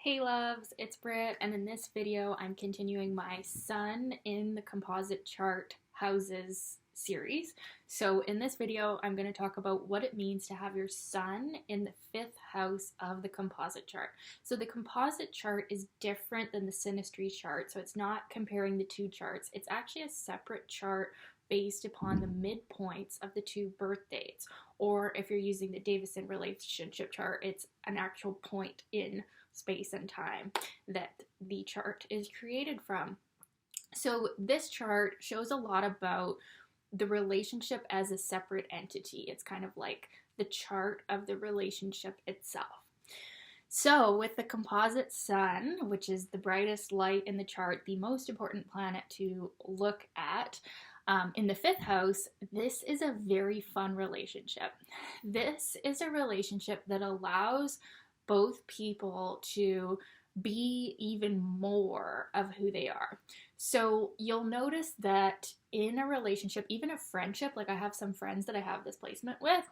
Hey loves, it's Britt, and in this video I'm continuing my Sun in the Composite Chart Houses series. So in this video I'm going to talk about what it means to have your Sun in the 5th house of the composite chart. So the composite chart is different than the synastry chart, so it's not comparing the two charts. It's actually a separate chart based upon the midpoints of the two birth dates. Or if you're using the Davison relationship chart, it's an actual point in space and time that the chart is created from. So this chart shows a lot about the relationship as a separate entity. It's kind of like the chart of the relationship itself. So with the composite sun, which is the brightest light in the chart, the most important planet to look at, in the 5th house, this is a very fun relationship. This is a relationship that allows both people to be even more of who they are. So you'll notice that in a relationship, even a friendship, like I have some friends that I have this placement with,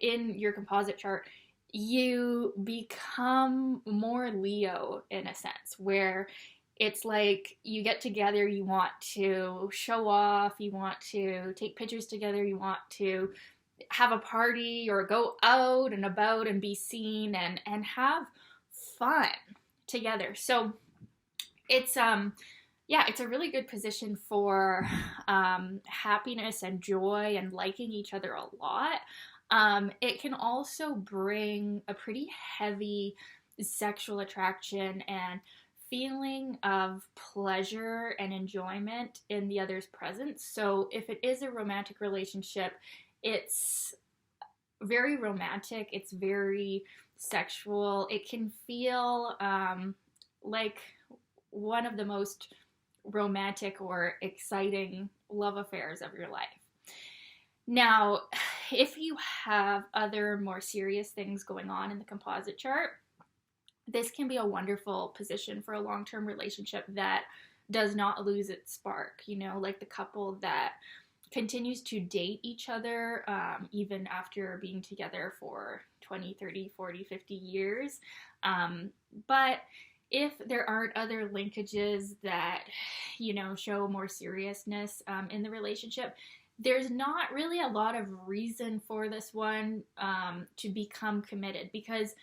in your composite chart, you become more Leo in a sense, where it's like you get together, you want to show off, you want to take pictures together, you want to have a party or go out and about and be seen and have fun together. So it's it's a really good position for happiness and joy and liking each other a lot. It can also bring a pretty heavy sexual attraction and feeling of pleasure and enjoyment in the other's presence. So if it is a romantic relationship, it's very romantic, it's very sexual. It can feel like one of the most romantic or exciting love affairs of your life. Now, if you have other more serious things going on in the composite chart, this can be a wonderful position for a long-term relationship that does not lose its spark, like the couple that continues to date each other even after being together for 20, 30, 40, 50 years. But if there aren't other linkages that, show more seriousness in the relationship, there's not really a lot of reason for this one to become committed, because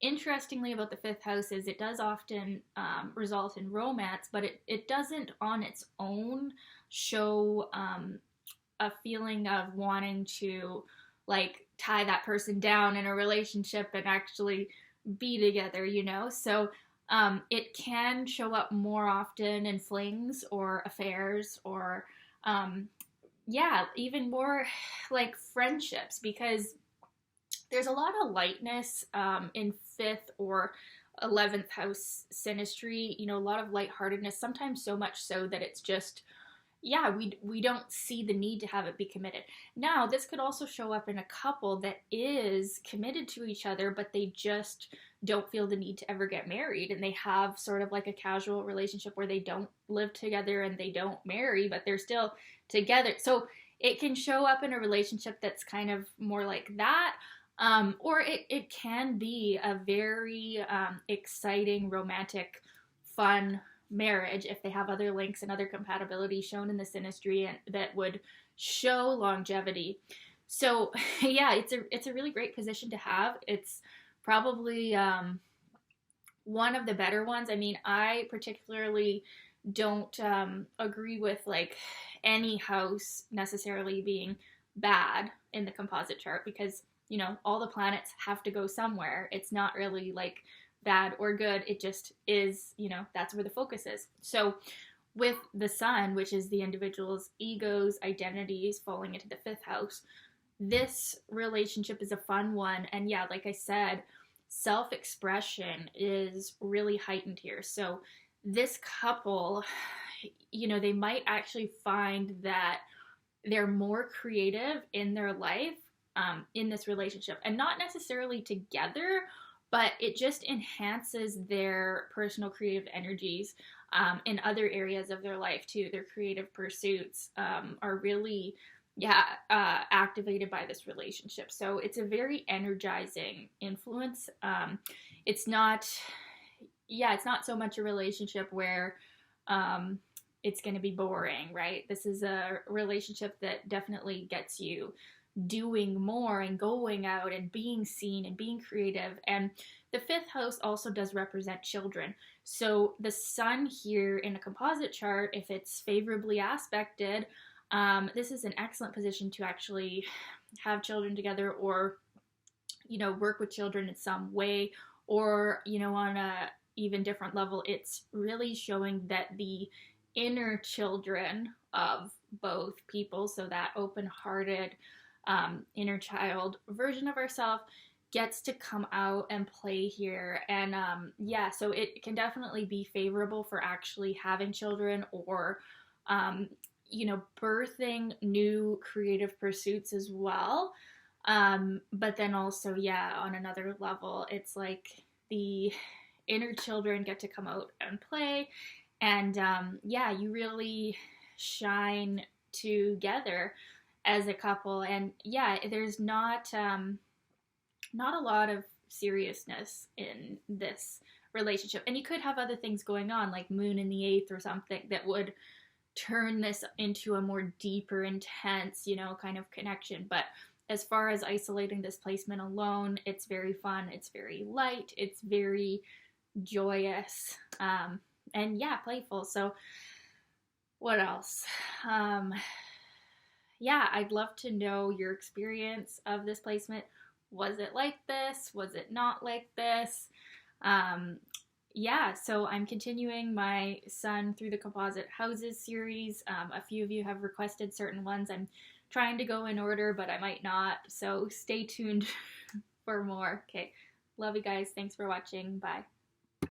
interestingly about the 5th house is it does often result in romance, but it doesn't on its own show a feeling of wanting to like tie that person down in a relationship and actually be together, So it can show up more often in flings or affairs or even more like friendships, because there's a lot of lightness in 5th or 11th house synastry, a lot of lightheartedness, sometimes so much so that it's just, we don't see the need to have it be committed. Now, this could also show up in a couple that is committed to each other, but they just don't feel the need to ever get married, and they have sort of like a casual relationship where they don't live together and they don't marry, but they're still together. So it can show up in a relationship that's kind of more like that. Or it can be a very exciting, romantic, fun marriage if they have other links and other compatibility shown in the synastry and that would show longevity. So it's a really great position to have. It's probably one of the better ones. I mean, I particularly don't agree with like any house necessarily being bad in the composite chart, because all the planets have to go somewhere. It's not really like bad or good. It just is, that's where the focus is. So with the sun, which is the individual's egos, identities falling into the 5th house, this relationship is a fun one. And like I said, self-expression is really heightened here. So this couple, they might actually find that they're more creative in their life in this relationship, and not necessarily together, but it just enhances their personal creative energies in other areas of their life too. Their creative pursuits are really yeah, activated by this relationship. So it's a very energizing influence. It's not, yeah, it's not so much a relationship where um, it's going to be boring, right? This is a relationship that definitely gets you doing more and going out and being seen and being creative. And the fifth house also does represent children. So the sun here in a composite chart, if it's favorably aspected, this is an excellent position to actually have children together, or work with children in some way, or on a even different level, it's really showing that the inner children of both people, so that open-hearted inner child version of ourselves, gets to come out and play here. And yeah, so it can definitely be favorable for actually having children, or um, birthing new creative pursuits as well. But then also, yeah, on another level, it's like the inner children get to come out and play. And yeah, you really shine together as a couple. And yeah, there's not a lot of seriousness in this relationship. And you could have other things going on, like Moon in the eighth or something, that would turn this into a more deeper, intense, kind of connection. But as far as isolating this placement alone, it's very fun, it's very light, it's very joyous, and yeah, playful. So what else? Yeah, I'd love to know your experience of this placement. Was it like this? Was it not like this? Um, yeah, so I'm continuing my Sun through the Composite Houses series. A few of you have requested certain ones. I'm trying to go in order, but I might not. So stay tuned for more. Okay, love you guys. Thanks for watching. Bye.